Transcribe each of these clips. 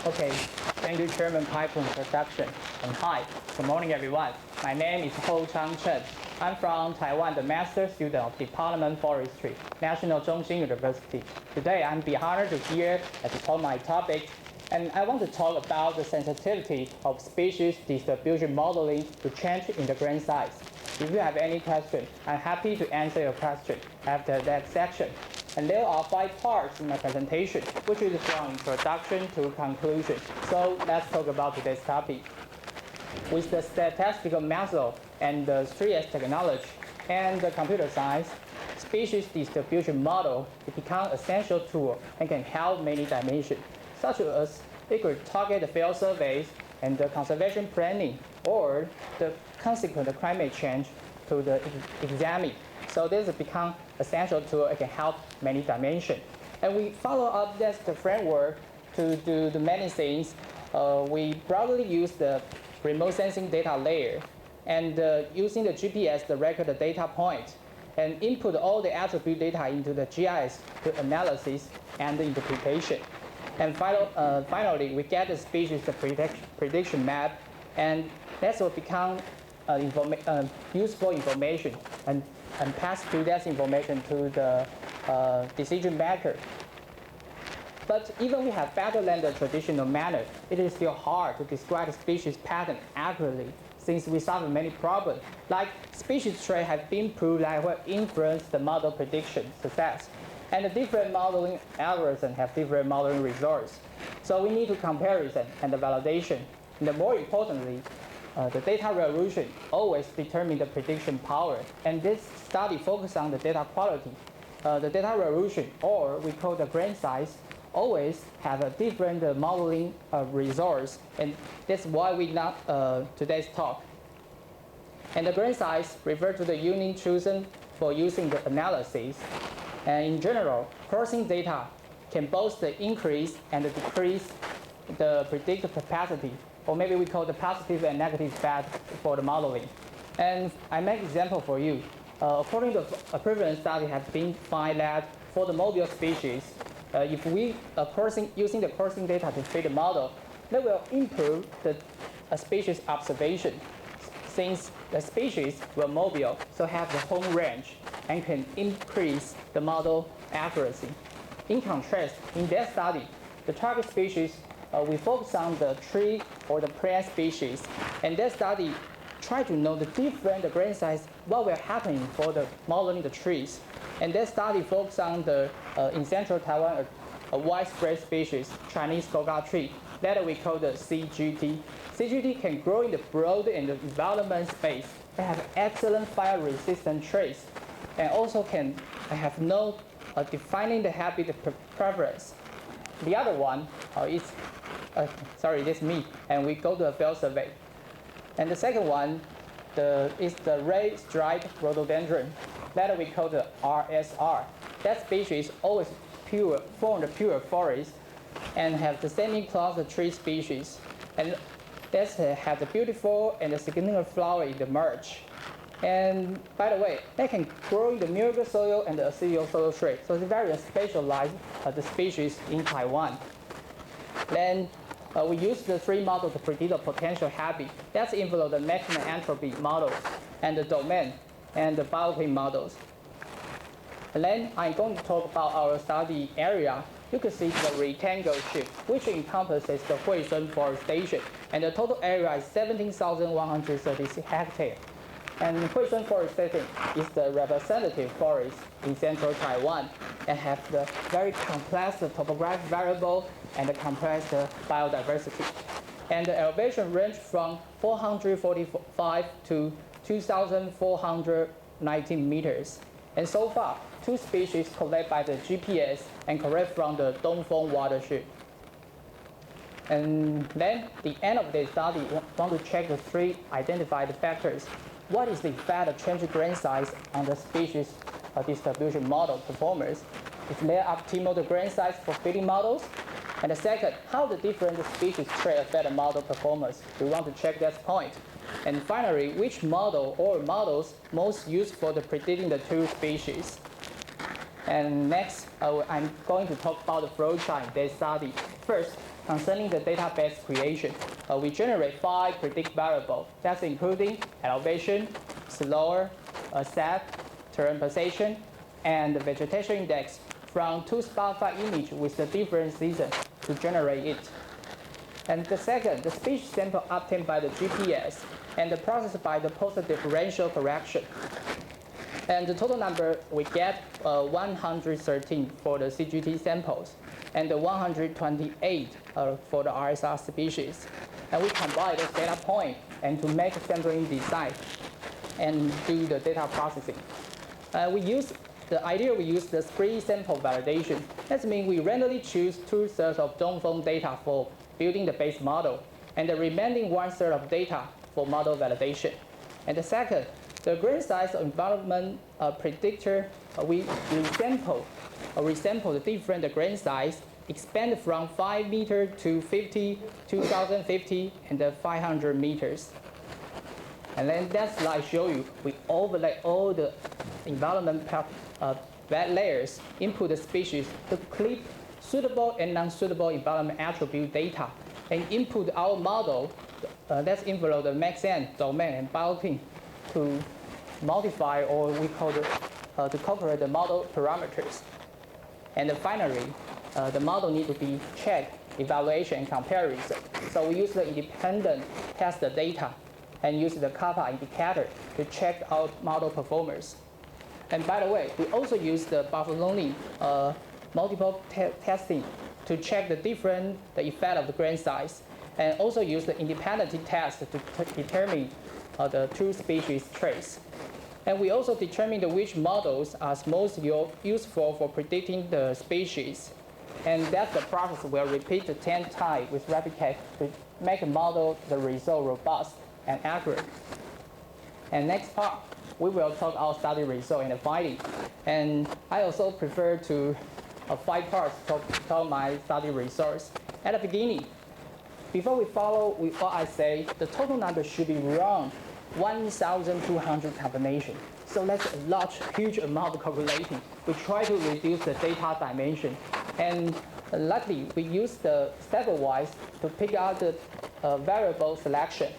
Okay, thank you, Chairman Pai, for introduction. And hi, good morning, everyone. My name is Ho Chang Chen. I'm from Taiwan, the master student of Department of Forestry, National Zhongxin University. Today, I'm be honored to hear and to talk my topic. And I want to talk about the sensitivity of species distribution modeling to change in the grain size. If you have any question, I'm happy to answer your question after that section. And there are 5 parts in my presentation, which is from introduction to conclusion. So let's talk about today's topic. With the statistical method and the 3S technology and the computer science, species distribution model it become essential tool and can help many dimensions, such as it could target the field surveys and the conservation planning or the consequent of climate change to the examine. So this has become essential tool. It can help many dimensions. And we follow up this the framework to do the many things. We broadly use the remote sensing data layer and using the GPS to record the data point and input all the attribute data into the GIS to analysis and interpretation. And finally, we get the species prediction map, and that will become useful information and pass through that information to the decision maker. But even we have better than the traditional manner, it is still hard to describe the species pattern accurately since we solve many problems. Like species trait have been proved that will influence the model prediction success. And the different modeling algorithms have different modeling results. So we need to comparison and the validation. And more importantly, the data resolution always determines the prediction power. And this study focuses on the data quality. The data resolution, or we call the grain size, always have a different modeling results. And that's why we not today's talk. And the grain size refers to the unit chosen for using the analysis. And in general, crossing data can both increase and decrease the predictive capacity, or maybe we call the positive and negative effect for the modeling. And I make example for you. According to a previous study has been found that for the mobile species, if we using the crossing data to fit the model, that will improve the species observation, since the species were mobile, so have the home range and can increase the model accuracy. In contrast, in that study, the target species, we focus on the tree or the plant species, and that study try to know the different grain size, what will happen for the modeling the trees. And that study focus on the, in central Taiwan, a widespread species, Chinese Goga tree, that we call the CGT. CGT can grow in the broad and the development space. They have excellent fire-resistant traits, and also can have no defining the habit preference. The other one is, this is me, and we go to a field survey. And the second one is the red striped rhododendron, that we call the RSR. That species always form the pure forest and have the semi-closed tree species. And that have the beautiful and the significant flower in the merge. And by the way, they can grow in the miracle soil and the ICEO soil trait. So it's very specialized the species in Taiwan. Then we use the 3 models to predict the potential habit. That's involve the maximum entropy models and the domain and the bioclim models. And then I'm going to talk about our study area. You can see the rectangle shape, which encompasses the Huishun forestation, and the total area is 17,136 hectares. And Huishun forestation is the representative forest in central Taiwan and have the very complex topographic variable and the complex biodiversity. And the elevation range from 445 to 2,419 meters. And so far, 2 species collected by the GPS and collected from the Dongfeng watershed. And then, the end of the study, we want to check the 3 identified factors. What is the effect of changing grain size on the species distribution model performance? Is there optimal the grain size for fitting models? And the second, how the different species trait affect the model performance? We want to check that point. And finally, which model or models most used for the predicting the 2 species? And next, I'm going to talk about the flow chart in this study. First, concerning the database creation, we generate 5 predict variables. That's including elevation, slope, sap, terrain position, and the vegetation index from 2 spot-file images with the different seasons to generate it. And the second, the species sample obtained by the GPS and processed by the post-differential correction. And the total number we get 113 for the CGT samples and 128 for the RSR species. And we combine those data points and to make a sampling design and do the data processing. We use the split sample validation. That means we randomly choose 2/3 of Dongfeng data for building the base model, and the remaining 1/3 of data for model validation. And the second, the grain size environment predictor, we resample the different grain size, expand from 5 meters to 50, 2,050, and 500 meters. And then that slide show you we overlay all the environment bed layers, input the species to clip suitable and non-suitable environment attribute data, and input our model that's envelope the maxent, domain, and biopin to modify, or we call it to calculate the model parameters. And then finally, the model needs to be checked, evaluation, and comparison. So we use the independent test data and use the kappa indicator to check our model performance. And by the way, we also use the buffer learning multiple testing to check the effect of the grain size, and also use the independent test to determine the two species traits. And we also determine which models are most useful for predicting the species. And that's the process we'll repeat 10 times with replicate to make a model the result robust and accurate. And next part, we will talk our study result and the finding. And I also prefer to 5 parts to talk my study results. At the beginning, before we follow what I say, the total number should be around 1,200 combinations. So that's a huge amount of calculating. We try to reduce the data dimension. And luckily, we use the stepwise to pick out the variable selection.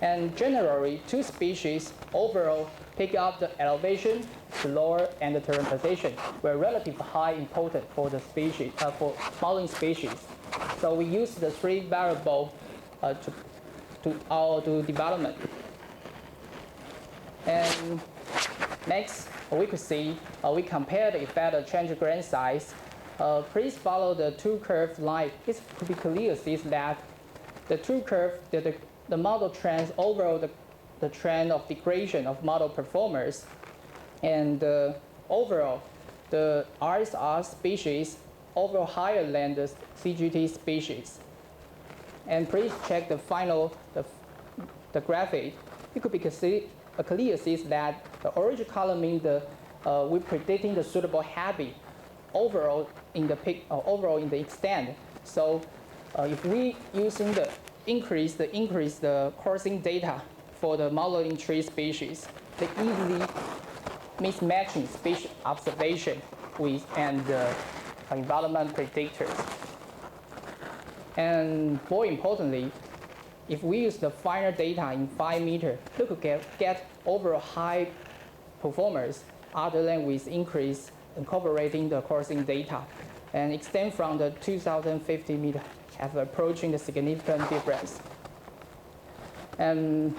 And generally, 2 species overall pick up the elevation, slope, and the terrain position were relatively high important for the species, for modeling species. So we use the 3 variables to development. And next, we could see we compare the effect of change of grain size. Please follow the 2 curved line. It could be clear see that the 2 curves, the model trends overall the trend of degradation of model performance, and overall the RSR species overall higher than the CGT species. And please check the final the graphic. It could be clear see that the orange color means we're predicting the suitable habit overall in the extent. So if we using the increase the coursing data for the modeling tree species, they easily mismatching species observation with and environment predictors. And more importantly, if we use the finer data in 5 meters, we could get overall high performance other than with increase incorporating the coursing data, and extend from the 2,050 meters have approaching the significant difference. And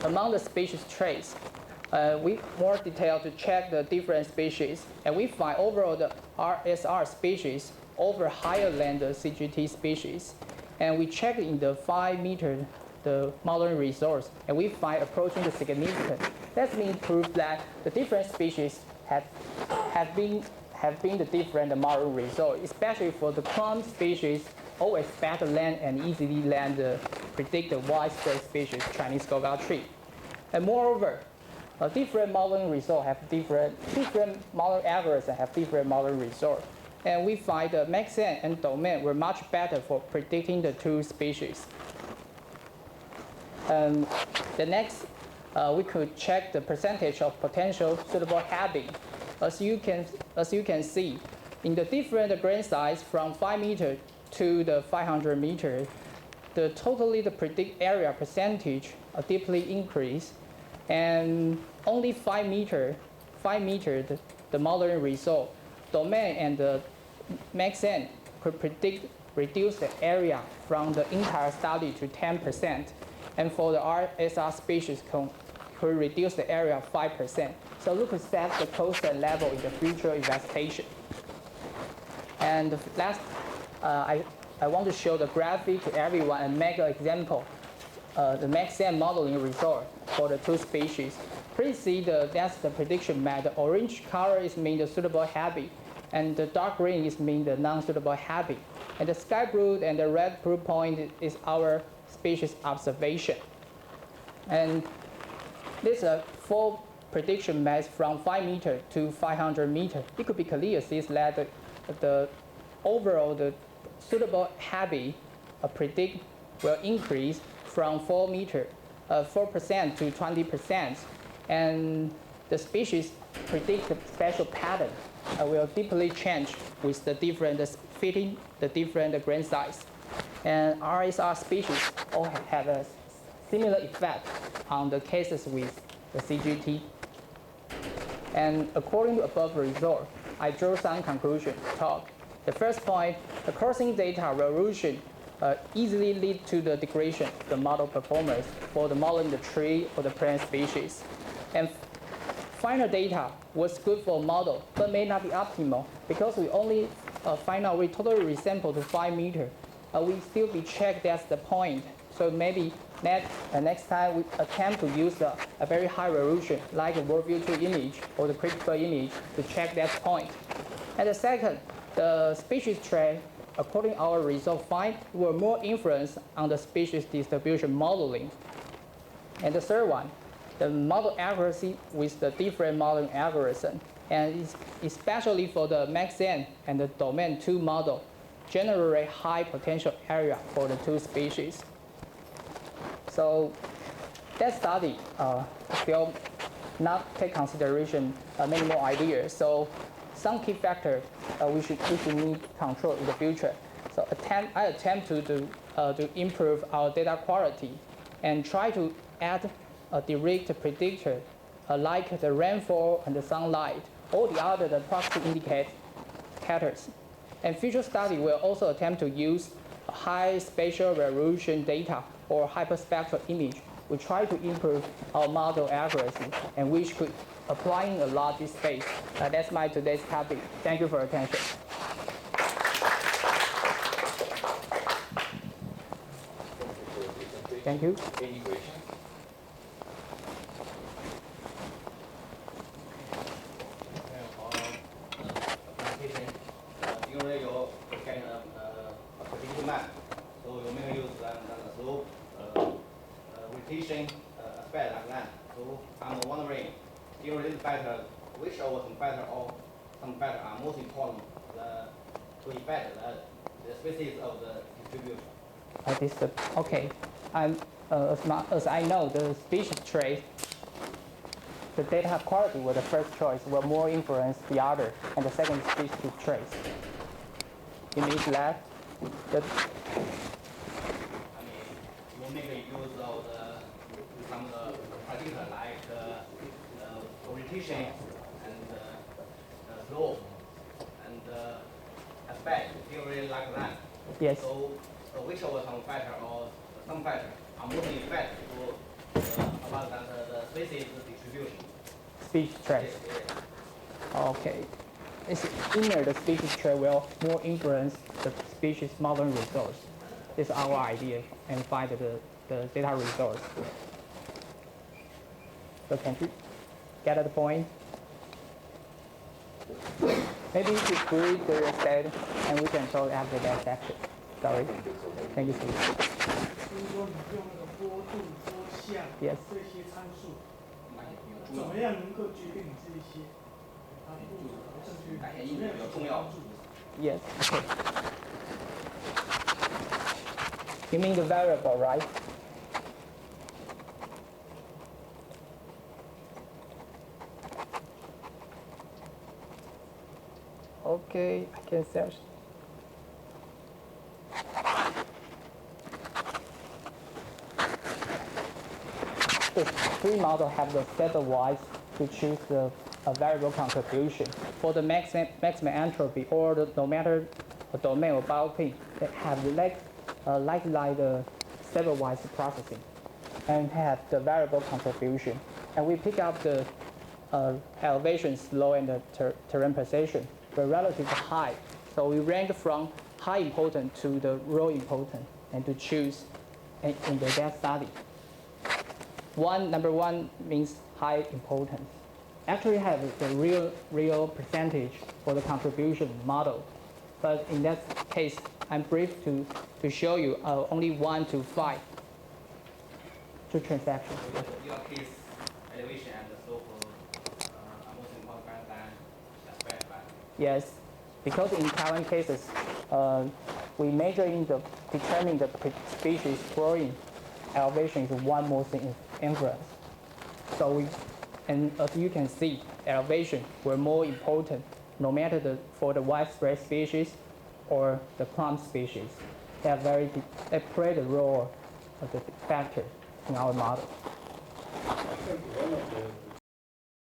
among the species traits, we more detailed to check the different species, and we find overall the RSR species over higher than the CGT species. And we check in the 5 meters the modeling resource, and we find approaching the significant. That means proof that the different species have been the different model result, especially for the plum species, always better land and easily land predict the widespread species Chinese Gogao tree. And moreover, different modeling results have different model algorithms have different modeling results. And we find the maxent and domain were much better for predicting the 2 species. The next, we could check the percentage of potential suitable habit. As you can see, in the different grain size from 5 meters to the 500 meters, the predict area percentage deeply increase, and only 5 meter, the modeling result, domain and the maxent could reduce the area from the entire study to 10%, and for the RSR species could reduce the area 5%. So look at set the constant level in the future investigation. And last, I want to show the graphic to everyone and make an example. The maxent modeling result for the two species. Please see that's the prediction map. The orange color is mean the suitable happy, and the dark green is mean the non-suitable happy. And the sky blue and the red blue point is our species observation. And this is a full prediction mass from 5 meters to 500 meters. It could be clear that the overall the suitable happy predict will increase from 4% to 20%, and the species predict the special pattern will deeply change with the different fitting the different grain size. And RSR species all have a similar effect on the cases with the CGT. And according to above result, I drew some conclusion talk. The first point, the crossing data resolution easily lead to the degradation of the model performance for the modeling the tree or the plant species. And final data was good for model, but may not be optimal because we only find out we totally resample to 5 meters. We still be checked that's the point. So maybe next time we attempt to use a very high resolution like a World View 2 image or the critical image to check that point. And the second, the species trait, according to our result find, were more influence on the species distribution modeling. And the third one, the model accuracy with the different modeling algorithm, and especially for the maxent and the domain 2 model, generate high potential area for the two species. So that study still not take consideration many more ideas. So some key factors we should need control in the future. So I attempt to improve our data quality and try to add a direct predictor like the rainfall and the sunlight, all the other the proxy indicators. And future study will also attempt to use high spatial resolution data or hyperspectral image. We try to improve our model accuracy, and which could apply in a large space. That's my today's topic. Thank you for your attention. Thank you. Any questions? Rotation aspect like that. So I'm wondering, during this factor, which of some factor or some factor are most important to affect the species of the distribution? Okay. As I know, the species trait, the data quality was the first choice, will more influence the other, and the second species traits. It means that I mean, you make a use of some particular like orientation and slope and aspect theory like that. Yes. So which of some factor or some factor are most effect about the species distribution? Species trait. Okay. It's inner the species trait will more influence the species modeling results. This is our idea and find the data results. So can you get at the point? Maybe you could read the state and we can solve after that section. Sorry. Thank you so much. Yes. 怎么样能够决定这些？感应比较重要。 Yes. Okay. You mean the variable, right? Okay, I can search. the three models have the stepwise to choose a variable contribution. For the maximum entropy, or no matter the domain or biopin, they have like the stepwise processing and have the variable contribution. And we pick up the elevation, slope, and the terrain position were relatively high. So we rank from high important to the low important, and to choose in the gas study. Number one means high importance. Actually have the real percentage for the contribution model. But in that case, I'm brief to show you only 1 to 5 to transaction. Your case, elevation and the slope are most important than aspect, right? Yes, because in Taiwan cases, we measure determine the species growing elevation is one most influence. So and as you can see, elevation were more important, no matter for the widespread species or the clump species. They play the role of the factor in our model. I think one of the